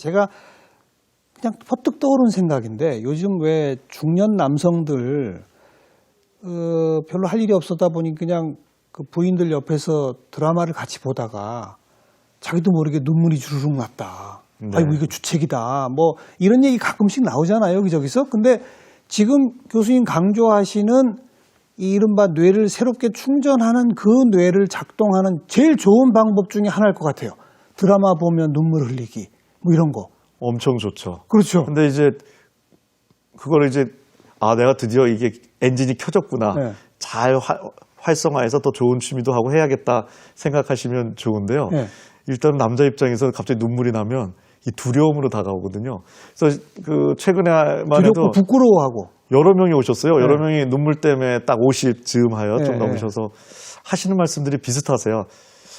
제가 그냥 퍼뜩 떠오른 생각인데 요즘 왜 중년 남성들 별로 할 일이 없었다 보니 그냥 그 부인들 옆에서 드라마를 같이 보다가 자기도 모르게 눈물이 주르륵 났다. 네. 아이고 이거 주책이다. 뭐 이런 얘기 가끔씩 나오잖아요. 여기저기서. 근데 지금 교수님 강조하시는 이 이른바 뇌를 새롭게 충전하는 그 뇌를 작동하는 제일 좋은 방법 중에 하나일 것 같아요. 드라마 보면 눈물 흘리기 뭐 이런 거. 엄청 좋죠. 그렇죠. 근데 이제 그걸 이제 내가 드디어 이게 엔진이 켜졌구나. 네. 잘 활성화해서 더 좋은 취미도 하고 해야겠다 생각하시면 좋은데요. 네. 일단 남자 입장에서 갑자기 눈물이 나면 이 두려움으로 다가오거든요. 그래서 그 최근에만 해도 두렵고 부끄러워하고 여러 명이 오셨어요. 네. 여러 명이 눈물 때문에 딱 50 즈음하여 좀 네. 넘으셔서 하시는 말씀들이 비슷하세요.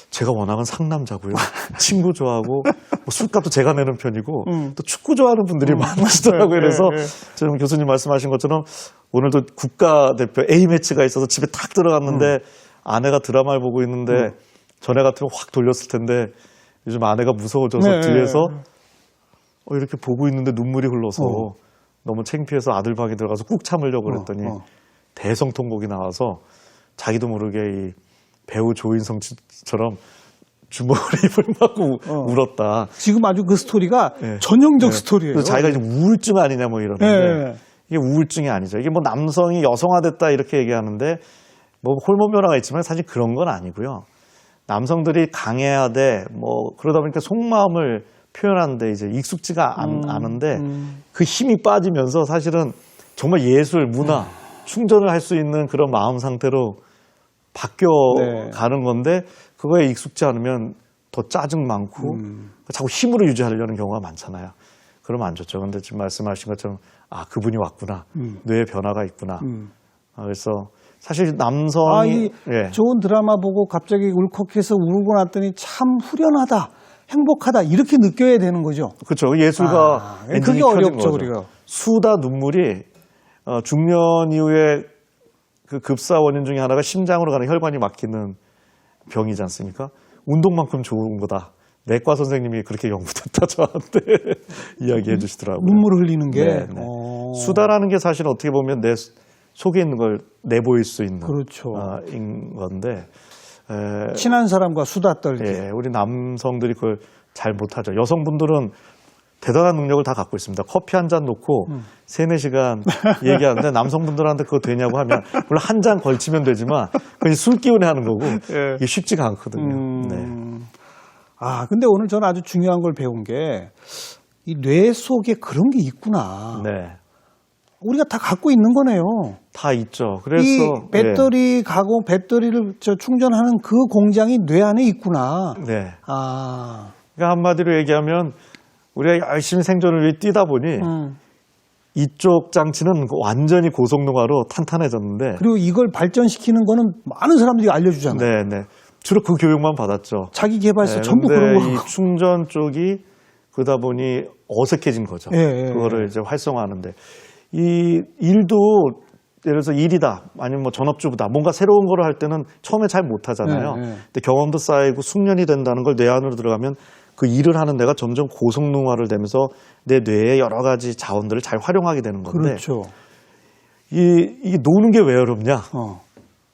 제가 워낙은 상남자고요. 친구 좋아하고 뭐 술값도 제가 내는 편이고 또 축구 좋아하는 분들이 많으시더라고요. 그래서 지금 교수님 말씀하신 것처럼 오늘도 국가대표 A매치가 있어서 집에 탁 들어갔는데 아내가 드라마를 보고 있는데 전에 같으면 확 돌렸을 텐데 요즘 아내가 무서워져서 네. 뒤에서 이렇게 보고 있는데 눈물이 흘러서 너무 창피해서 아들 방에 들어가서 꾹 참으려고 그랬더니 대성통곡이 나와서 자기도 모르게 이 배우 조인성처럼 주머니를 맞고 울었다. 지금 아주 그 스토리가 네. 전형적 네. 스토리예요. 그래서 자기가 이제 우울증 아니냐 뭐 이러는데 네. 이게 우울증이 아니죠. 이게 뭐 남성이 여성화됐다 이렇게 얘기하는데 뭐 호르몬 변화가 있지만 사실 그런 건 아니고요. 남성들이 강해야 돼. 뭐 그러다 보니까 속마음을 표현하는데 이제 익숙지가 않은데 그 힘이 빠지면서 사실은 정말 예술, 문화, 충전을 할 수 있는 그런 마음 상태로 바뀌어 네. 가는 건데 그거에 익숙지 않으면 더 짜증 많고 자꾸 힘으로 유지하려는 경우가 많잖아요. 그러면 안 좋죠. 근데 지금 말씀하신 것처럼 그분이 왔구나. 뇌에 변화가 있구나. 그래서 사실 남성이 좋은 드라마 보고 갑자기 울컥해서 울고 났더니 참 후련하다, 행복하다 이렇게 느껴야 되는 거죠. 그렇죠. 예술가 엔진이 그게 켜진 어렵죠, 거죠. 우리가. 수다 눈물이 중년 이후에 그 급사 원인 중에 하나가 심장으로 가는 혈관이 막히는 병이지 않습니까? 운동만큼 좋은 거다. 내과 선생님이 그렇게 연구됐다 저한테 이야기해 주시더라고요. 눈물을 흘리는 게. 네, 네. 수다라는 게 사실 어떻게 보면 내 속에 있는 걸 내보일 수 있는 그렇죠. 인 건데 친한 사람과 수다 떨기. 우리 남성들이 그걸 잘 못하죠. 여성분들은 대단한 능력을 다 갖고 있습니다. 커피 한 잔 놓고 3-4시간 얘기하는데 남성분들한테 그거 되냐고 하면 물론 한 잔 걸치면 되지만 그건 술 기운에 하는 거고 이게 쉽지가 않거든요. 네. 근데 오늘 저는 아주 중요한 걸 배운 게 이 뇌 속에 그런 게 있구나. 네. 우리가 다 갖고 있는 거네요. 다 있죠. 그래서 이 배터리 가공, 배터리를 충전하는 그 공장이 뇌 안에 있구나. 네. 아. 그러니까 한마디로 얘기하면 우리가 열심히 생존을 위해 뛰다 보니 이쪽 장치는 완전히 고성능화로 탄탄해졌는데 그리고 이걸 발전시키는 거는 많은 사람들이 알려주잖아요. 네, 네. 주로 그 교육만 받았죠. 자기 개발서 네, 전부 그런 거. 이 충전 쪽이 그러다 보니 어색해진 거죠. 그거를 이제 활성화하는데 이 일도 예를 들어서 일이다 아니면 뭐 전업주부다 뭔가 새로운 거를 할 때는 처음에 잘 못하잖아요. 근데 경험도 쌓이고 숙련이 된다는 걸 뇌 안으로 들어가면 그 일을 하는 데가 점점 고성능화를 되면서 내 뇌의 여러 가지 자원들을 잘 활용하게 되는 건데 그렇죠. 이게 노는 게 왜 어렵냐?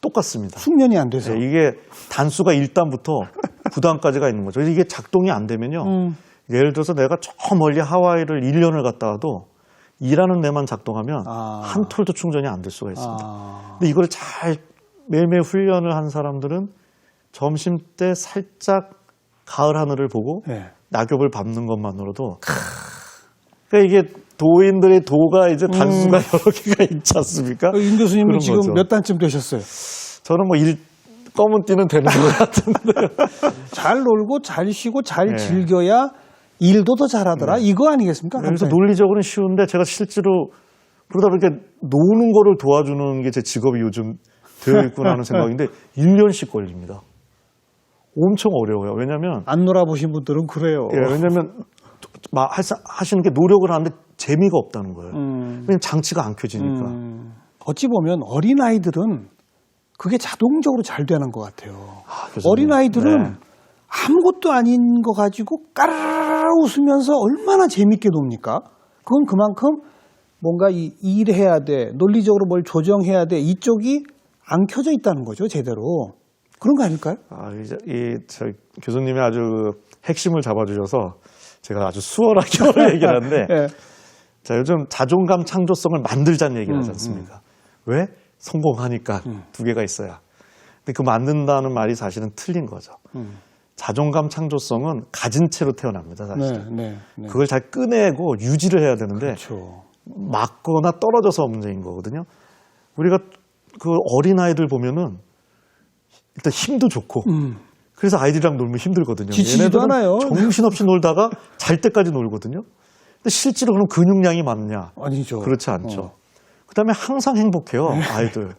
똑같습니다. 숙련이 안 돼서. 네, 이게 단수가 1단부터 9단까지가 있는 거죠. 이게 작동이 안 되면요. 예를 들어서 내가 저 멀리 하와이를 1년을 갔다 와도 일하는 데만 작동하면 한 톨도 충전이 안 될 수가 있습니다. 근데 이걸 잘 매일매일 훈련을 한 사람들은 점심 때 살짝 가을 하늘을 보고 낙엽을 밟는 것만으로도 그러니까 이게 도인들의 도가 이제 단수가 여러 개가 있지 않습니까? 윤 교수님은 지금 거죠. 몇 단쯤 되셨어요? 저는 뭐 검은 띠는 되는 것 같은데. 잘 놀고 잘 쉬고 잘 즐겨야 일도 더 잘하더라. 이거 아니겠습니까? 그래서 논리적으로는 쉬운데 제가 실제로 그러다 보니까 노는 거를 도와주는 게 제 직업이 요즘 되어 있구나 하는 생각인데 1년씩 걸립니다. 엄청 어려워요. 왜냐면 안 놀아보신 분들은 그래요. 왜냐면 하시는 게 노력을 하는데 재미가 없다는 거예요. 왜냐면 장치가 안 켜지니까. 어찌 보면 어린아이들은 그게 자동적으로 잘 되는 것 같아요. 어린아이들은 아무것도 아닌 거 가지고 까르르 웃으면서 얼마나 재밌게 놉니까? 그건 그만큼 뭔가 일해야 돼, 논리적으로 뭘 조정해야 돼, 이쪽이 안 켜져 있다는 거죠, 제대로. 그런 거 아닐까요? 저 교수님이 아주 핵심을 잡아주셔서 제가 아주 수월하게 얘기를 하는데, 네. 자, 요즘 자존감 창조성을 만들자는 얘기를 하지 않습니까? 왜? 성공하니까 두 개가 있어야. 근데 그 만든다는 말이 사실은 틀린 거죠. 자존감 창조성은 가진 채로 태어납니다, 사실은. 네. 그걸 잘 꺼내고 유지를 해야 되는데, 그렇죠. 맞거나 떨어져서 문제인 거거든요. 우리가 그 어린아이들 보면은 일단 힘도 좋고, 그래서 아이들이랑 놀면 힘들거든요. 지치지도 않아요. 정신없이 놀다가 잘 때까지 놀거든요. 근데 실제로 그럼 근육량이 많냐? 아니죠. 그렇지 않죠. 그다음에 항상 행복해요, 아이들.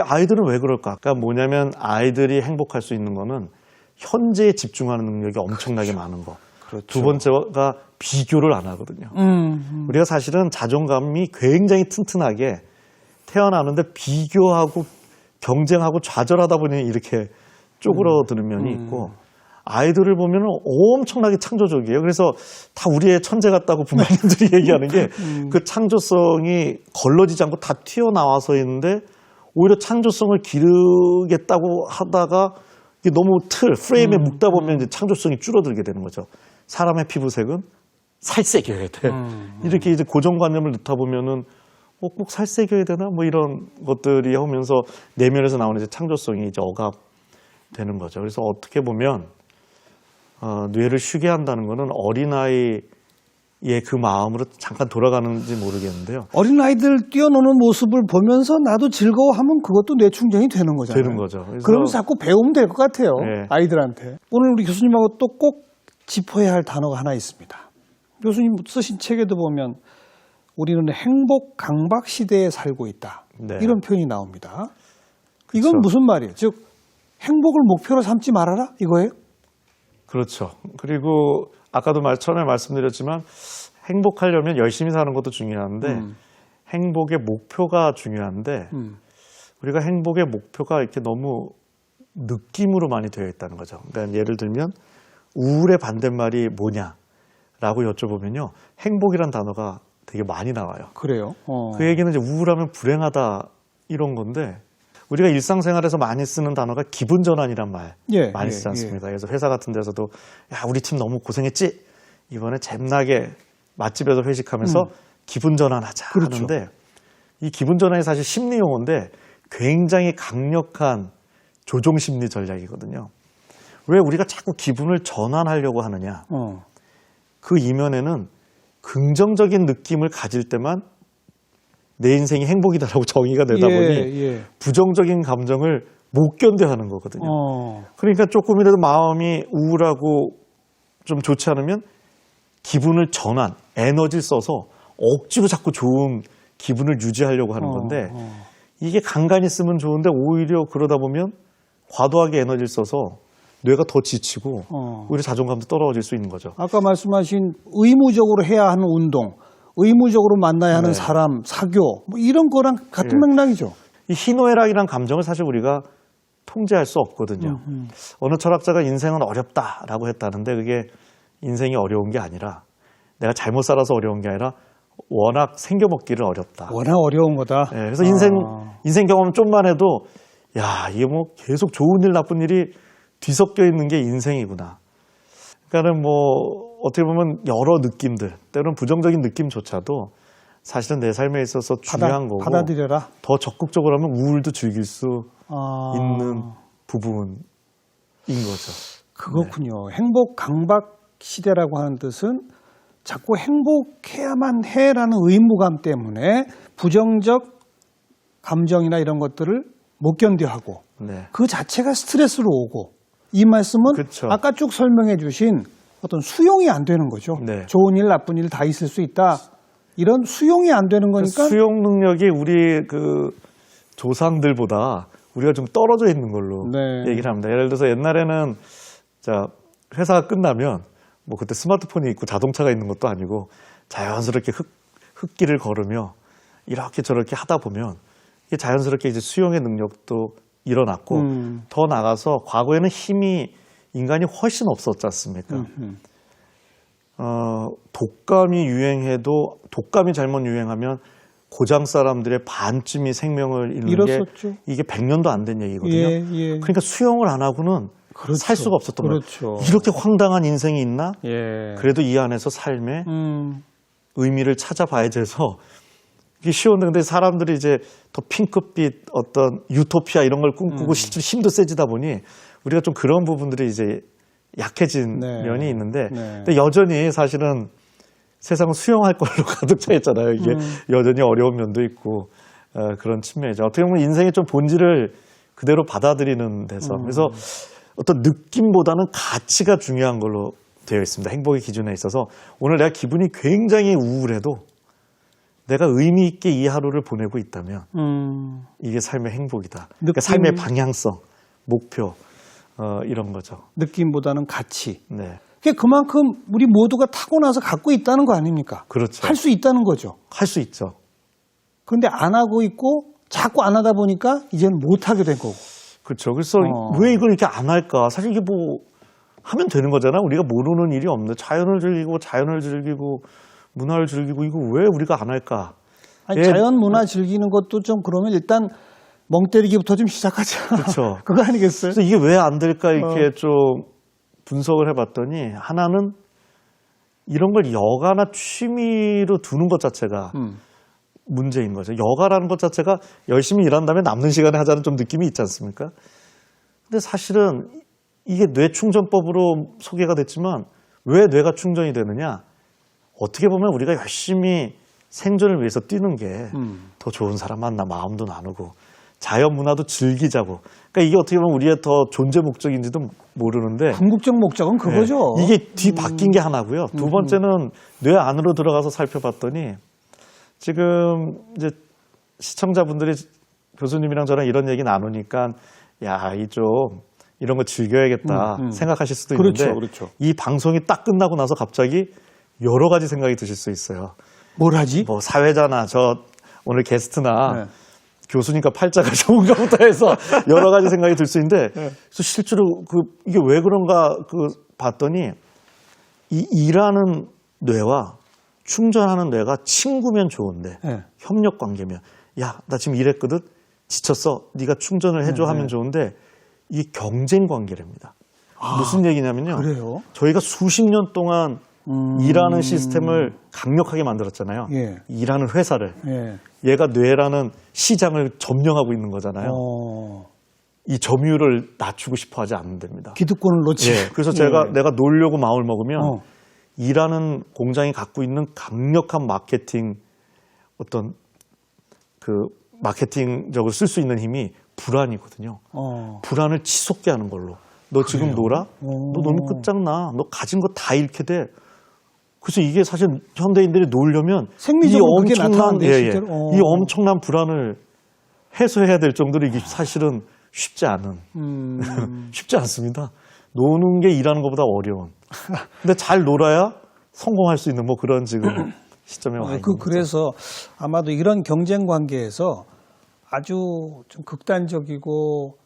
아이들은 왜 그럴까? 그러니까 뭐냐면 아이들이 행복할 수 있는 거는 현재에 집중하는 능력이 엄청나게 많은 거. 그렇죠. 두 번째가 비교를 안 하거든요. 우리가 사실은 자존감이 굉장히 튼튼하게 태어나는데 비교하고 경쟁하고 좌절하다 보니 이렇게 쪼그러드는 면이 있고, 아이들을 보면 엄청나게 창조적이에요. 그래서 다 우리의 천재 같다고 부모님들이 얘기하는 게 그 창조성이 걸러지지 않고 다 튀어나와서 있는데, 오히려 창조성을 기르겠다고 하다가 이게 너무 프레임에 묶다 보면 이제 창조성이 줄어들게 되는 거죠. 사람의 피부색은 살색이어야 돼. 이렇게 이제 고정관념을 넣다 보면은 꼭 살색이어야 되나? 뭐 이런 것들이 하면서 내면에서 나오는 이제 창조성이 이제 억압되는 거죠. 그래서 어떻게 보면 뇌를 쉬게 한다는 거는 어린아이의 그 마음으로 잠깐 돌아가는지 모르겠는데요. 어린아이들 뛰어노는 모습을 보면서 나도 즐거워하면 그것도 뇌 충전이 되는 거잖아요. 되는 거죠. 그러면서 자꾸 배우면 될 것 같아요. 네. 아이들한테. 오늘 우리 교수님하고 또 꼭 짚어야 할 단어가 하나 있습니다. 교수님 쓰신 책에도 보면 우리는 행복 강박 시대에 살고 있다. 네. 이런 표현이 나옵니다. 이건 그렇죠. 무슨 말이에요? 즉 행복을 목표로 삼지 말아라 이거예요? 그렇죠. 그리고 아까도 처음에 말씀드렸지만 행복하려면 열심히 사는 것도 중요한데 행복의 목표가 중요한데 우리가 행복의 목표가 이렇게 너무 느낌으로 많이 되어 있다는 거죠. 그러니까 예를 들면 우울의 반대말이 뭐냐라고 여쭤보면요. 행복이란 단어가 되게 많이 나와요. 그래요? 그 얘기는 이제 우울하면 불행하다 이런 건데, 우리가 일상생활에서 많이 쓰는 단어가 기분 전환이란 말 많이 쓰지 않습니까? 그래서 회사 같은 데서도 야, 우리 팀 너무 고생했지? 이번에 잼나게 맛집에서 회식하면서 기분 전환하자 그렇죠. 하는데, 이 기분 전환이 사실 심리 용어인데 굉장히 강력한 조종 심리 전략이거든요. 왜 우리가 자꾸 기분을 전환하려고 하느냐? 그 이면에는 긍정적인 느낌을 가질 때만 내 인생이 행복이다라고 정의가 되다 보니 부정적인 감정을 못 견뎌하는 거거든요. 그러니까 조금이라도 마음이 우울하고 좀 좋지 않으면 기분을 전환, 에너지를 써서 억지로 자꾸 좋은 기분을 유지하려고 하는 건데, 이게 간간히 쓰면 좋은데 오히려 그러다 보면 과도하게 에너지를 써서 뇌가 더 지치고 오히려 자존감도 떨어질 수 있는 거죠. 아까 말씀하신 의무적으로 해야 하는 운동, 의무적으로 만나야 하는 사람, 사교 뭐 이런 거랑 같은 맥락이죠. 이 희노애락이란 감정을 사실 우리가 통제할 수 없거든요. 어느 철학자가 인생은 어렵다라고 했다는데, 그게 인생이 어려운 게 아니라 내가 잘못 살아서 어려운 게 아니라 워낙 생겨먹기를 어렵다. 워낙 어려운 거다. 그래서 인생 경험 좀만 해도 야, 이게 뭐 계속 좋은 일 나쁜 일이 뒤섞여 있는 게 인생이구나. 그러니까는 뭐 어떻게 보면 여러 느낌들, 때로는 부정적인 느낌조차도 사실은 내 삶에 있어서 중요한 거고, 받아들여라. 더 적극적으로 하면 우울도 즐길 수 있는 부분인 거죠. 그렇군요. 행복 강박 시대라고 하는 뜻은 자꾸 행복해야만 해라는 의무감 때문에 부정적 감정이나 이런 것들을 못 견뎌하고 그 자체가 스트레스로 오고, 이 말씀은 그렇죠. 아까 쭉 설명해 주신 어떤 수용이 안 되는 거죠. 좋은 일, 나쁜 일 다 있을 수 있다. 이런 수용이 안 되는 거니까. 수용 능력이 우리 그 조상들보다 우리가 좀 떨어져 있는 걸로 얘기를 합니다. 예를 들어서 옛날에는 자, 회사가 끝나면 뭐 그때 스마트폰이 있고 자동차가 있는 것도 아니고 자연스럽게 흙길을 걸으며 이렇게 저렇게 하다 보면 이게 자연스럽게 이제 수용의 능력도 일어났고, 더 나가서 과거에는 힘이 인간이 훨씬 없었지 않습니까? 독감이 잘못 유행하면 고장 사람들의 반쯤이 생명을 잃는 잃었었죠. 게 이게 100년도 안 된 얘기거든요. 예, 예. 그러니까 수영을 안 하고는 그렇죠. 살 수가 없었던 거예요. 그렇죠. 이렇게 황당한 인생이 있나? 예. 그래도 이 안에서 삶의 의미를 찾아봐야 돼서 이게 쉬운데 근데 사람들이 이제 더 핑크빛 어떤 유토피아 이런 걸 꿈꾸고 실제로 힘도 세지다 보니 우리가 좀 그런 부분들이 이제 약해진 네. 면이 있는데 네. 근데 여전히 사실은 세상은 수용할 걸로 가득 차 있잖아요. 이게 여전히 어려운 면도 있고 그런 측면이죠. 어떻게 보면 인생의 좀 본질을 그대로 받아들이는 데서 그래서 어떤 느낌보다는 가치가 중요한 걸로 되어 있습니다. 행복의 기준에 있어서 오늘 내가 기분이 굉장히 우울해도 내가 의미 있게 이 하루를 보내고 있다면 이게 삶의 행복이다. 그러니까 삶의 방향성, 목표 이런 거죠. 느낌보다는 가치. 네, 그만큼 우리 모두가 타고나서 갖고 있다는 거 아닙니까? 그렇죠. 할 수 있다는 거죠. 할 수 있죠. 그런데 안 하고 있고 자꾸 안 하다 보니까 이제는 못 하게 된 거고. 그렇죠. 그래서 왜 이걸 이렇게 안 할까? 사실 이게 뭐 하면 되는 거잖아. 우리가 모르는 일이 없는데 자연을 즐기고 문화를 즐기고 이거 왜 우리가 안 할까? 아니, 자연 문화 즐기는 것도 좀 그러면 일단 멍 때리기부터 좀 시작하자. 그렇죠. 그거 아니겠어요? 그래서 이게 왜 안 될까 이렇게 좀 분석을 해봤더니 하나는 이런 걸 여가나 취미로 두는 것 자체가 문제인 거죠. 여가라는 것 자체가 열심히 일한 다음에 남는 시간에 하자는 좀 느낌이 있지 않습니까? 근데 사실은 이게 뇌충전법으로 소개가 됐지만 왜 뇌가 충전이 되느냐? 어떻게 보면 우리가 열심히 생존을 위해서 뛰는 게 더 좋은 사람 만나 마음도 나누고 자연 문화도 즐기자고. 그러니까 이게 어떻게 보면 우리의 더 존재 목적인지도 모르는데 궁극적 목적은 그거죠. 네, 이게 뒤바뀐 게 하나고요. 두 번째는 뇌 안으로 들어가서 살펴봤더니 지금 이제 시청자분들이 교수님이랑 저랑 이런 얘기 나누니까 야, 이 좀 이런 거 즐겨야겠다 생각하실 수도 있는데 그렇죠. 이 방송이 딱 끝나고 나서 갑자기 여러 가지 생각이 드실 수 있어요. 뭘 하지? 뭐 사회자나 저 오늘 게스트나 네. 교수니까 팔자가 좋은가 보다 해서 여러 가지 생각이 들 수 있는데 그래서 실제로 이게 왜 그런가 봤더니 이 일하는 뇌와 충전하는 뇌가 친구면 좋은데 네. 협력 관계면 야, 나 지금 일했거든 지쳤어 네가 충전을 해줘 하면 좋은데 이게 경쟁 관계랍니다. 무슨 얘기냐면요. 그래요? 저희가 수십 년 동안 일하는 시스템을 강력하게 만들었잖아요. 예. 일하는 회사를. 예. 얘가 뇌라는 시장을 점령하고 있는 거잖아요. 이 점유율을 낮추고 싶어 하지 않는 됩니다. 기득권을 놓지. 예. 그래서 내가 놀려고 마음을 먹으면 일하는 공장이 갖고 있는 강력한 마케팅 어떤 마케팅적으로 쓸 수 있는 힘이 불안이거든요. 불안을 치솟게 하는 걸로. 너 지금 놀아? 너 너무 끝장나. 너 가진 거 다 잃게 돼. 그래서 이게 사실 현대인들이 놀려면 생리적으로 그게 나타나는데 실제로. 이 엄청난 불안을 해소해야 될 정도로 이게 사실은 쉽지 않은 쉽지 않습니다. 노는 게 일하는 것보다 어려운. 근데 잘 놀아야 성공할 수 있는 뭐 그런 지금 시점에 와 있는 거죠. 그래서 아마도 이런 경쟁 관계에서 아주 좀 극단적이고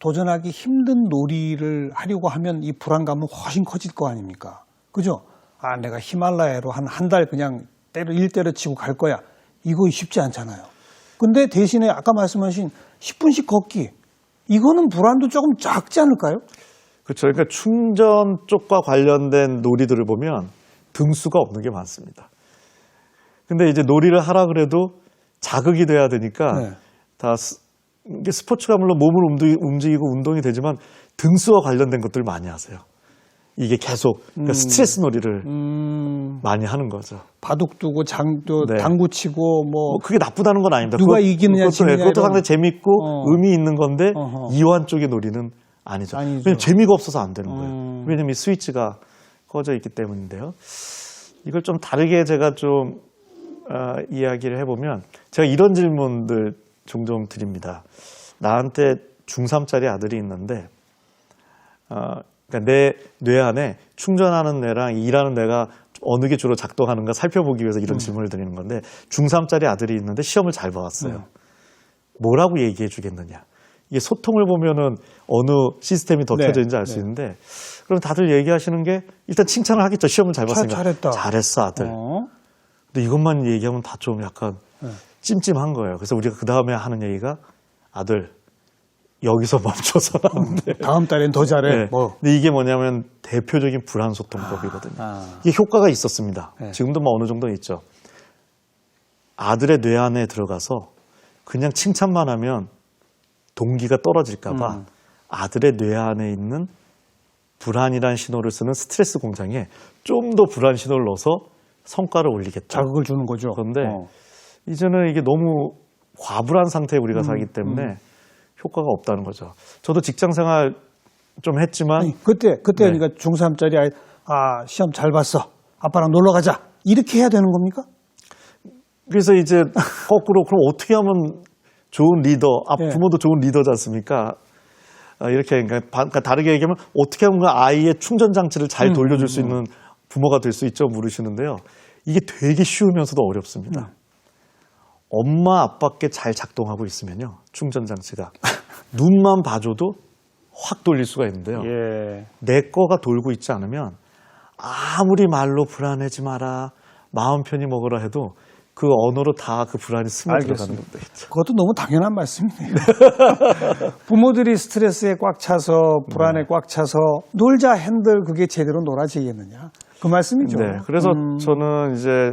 도전하기 힘든 놀이를 하려고 하면 이 불안감은 훨씬 커질 거 아닙니까? 그죠? 아, 내가 히말라야로 한 달 그냥 일 때려치고 갈 거야. 이거 쉽지 않잖아요. 근데 대신에 아까 말씀하신 10분씩 걷기. 이거는 불안도 조금 작지 않을까요? 그렇죠. 그러니까 충전 쪽과 관련된 놀이들을 보면 등수가 없는 게 많습니다. 근데 이제 놀이를 하라 그래도 자극이 돼야 되니까 다 이게 스포츠가 물론 몸을 움직이고 운동이 되지만 등수와 관련된 것들을 많이 하세요. 이게 계속 그러니까 스트레스 놀이를 많이 하는 거죠. 바둑 두고 당구 치고 뭐 그게 나쁘다는 건 아닙니다. 누가 이기느냐 지느냐 그것도 상당히 재밌고 의미 있는 건데 이완 쪽의 놀이는 아니죠. 왜냐면 재미가 없어서 안 되는 거예요. 왜냐면 이 스위치가 꺼져 있기 때문인데요. 이걸 좀 다르게 제가 좀 이야기를 해보면 제가 이런 질문들 종종 드립니다. 나한테 중3짜리 아들이 있는데 그러니까 내 뇌 안에 충전하는 뇌랑 일하는 뇌가 어느 게 주로 작동하는가 살펴보기 위해서 이런 질문을 드리는 건데 중3짜리 아들이 있는데 시험을 잘 봐왔어요. 뭐라고 얘기해 주겠느냐. 이게 소통을 보면은 어느 시스템이 더 네. 켜져 있는지 알 수 있는데 그럼 다들 얘기하시는 게 일단 칭찬을 하겠죠. 시험을 잘 봤으니까. 잘했다. 잘했어 아들. 근데 이것만 얘기하면 다 좀 약간 찜찜한 거예요. 그래서 우리가 그 다음에 하는 얘기가 아들 여기서 멈춰서는 안 돼. 다음 달엔 더 잘해. 네. 뭐. 근데 이게 뭐냐면 대표적인 불안소통법이거든요. 이게 효과가 있었습니다. 네. 지금도 뭐 어느 정도 있죠. 아들의 뇌 안에 들어가서 그냥 칭찬만 하면 동기가 떨어질까봐 아들의 뇌 안에 있는 불안이란 신호를 쓰는 스트레스 공장에 좀 더 불안 신호를 넣어서 성과를 올리겠다. 자극을 주는 거죠. 그런데 이제는 이게 너무 과불안 상태에 우리가 살기 때문에 효과가 없다는 거죠. 저도 직장 생활 좀 했지만 아니, 그때 네. 그러니까 중3짜리 아이, 시험 잘 봤어. 아빠랑 놀러 가자. 이렇게 해야 되는 겁니까? 그래서 이제 거꾸로 그럼 어떻게 하면 좋은 리더, 예. 부모도 좋은 리더지 않습니까? 이렇게 그러니까 다르게 얘기하면 어떻게 하면 그 아이의 충전 장치를 잘 돌려줄 수 있는 부모가 될 수 있죠? 물으시는데요. 이게 되게 쉬우면서도 어렵습니다. 엄마 아빠께 잘 작동하고 있으면요. 충전 장치가 눈만 봐줘도 확 돌릴 수가 있는데요. 예. 내 거가 돌고 있지 않으면 아무리 말로 불안해지 마라, 마음 편히 먹으라 해도 그 언어로 다 그 불안이 스며들어가는 것도 있죠. 그것도 너무 당연한 말씀이네요. 부모들이 스트레스에 꽉 차서 불안에 꽉 차서 놀자 핸들 그게 제대로 놀아지겠느냐. 그 말씀이죠. 네, 그래서 저는 이제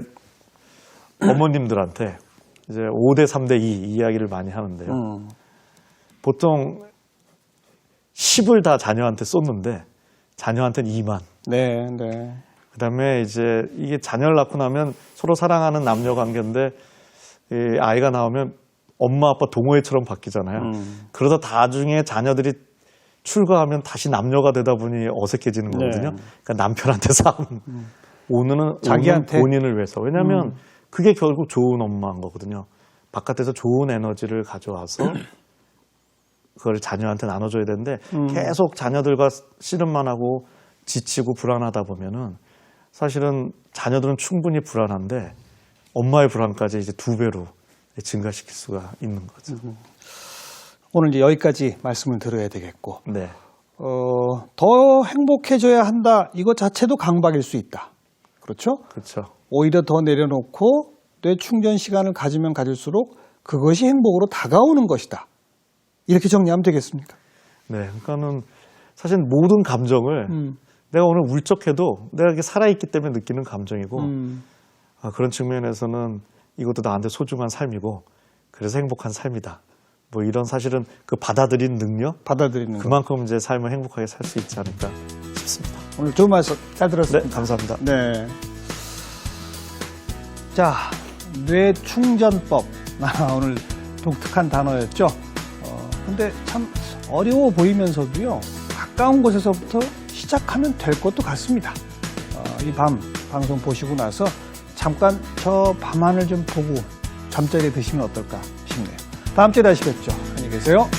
어머님들한테 이제 5대 3대 2 이야기를 많이 하는데요. 보통 10을 다 자녀한테 쏟는데 자녀한테는 2만. 네, 네. 그다음에 이제 이게 자녀를 낳고 나면 서로 사랑하는 남녀 관계인데 이 아이가 나오면 엄마 아빠 동호회처럼 바뀌잖아요. 그러다 나중에 자녀들이 출가하면 다시 남녀가 되다 보니 어색해지는 거거든요. 그러니까 남편한테 싸움. 오늘은 자기한테? 본인을 위해서. 왜냐하면 그게 결국 좋은 엄마인 거거든요. 바깥에서 좋은 에너지를 가져와서 그걸 자녀한테 나눠줘야 되는데 계속 자녀들과 씨름만 하고 지치고 불안하다 보면은 사실은 자녀들은 충분히 불안한데 엄마의 불안까지 이제 2배로 증가시킬 수가 있는 거죠. 오늘 이제 여기까지 말씀을 들어야 되겠고, 네. 더 행복해져야 한다. 이거 자체도 강박일 수 있다. 그렇죠? 그렇죠. 오히려 더 내려놓고 뇌 충전 시간을 가지면 가질수록 그것이 행복으로 다가오는 것이다. 이렇게 정리하면 되겠습니까? 네. 그러니까는 사실 모든 감정을 내가 오늘 울적해도 내가 이렇게 살아있기 때문에 느끼는 감정이고 그런 측면에서는 이것도 나한테 소중한 삶이고 그래서 행복한 삶이다. 뭐 이런 사실은 그 받아들인 능력, 받아들이는 거. 그만큼 이제 삶을 행복하게 살 수 있지 않을까 싶습니다. 오늘 좋은 말씀 잘 들었습니다. 네, 감사합니다. 네. 자, 뇌 충전법. 오늘 독특한 단어였죠. 근데 참 어려워 보이면서도요. 가까운 곳에서부터 시작하면 될 것도 같습니다. 이 밤 방송 보시고 나서 잠깐 저 밤하늘 좀 보고 잠자리에 드시면 어떨까 싶네요. 다음 주에 다시 뵙죠. 안녕히 계세요.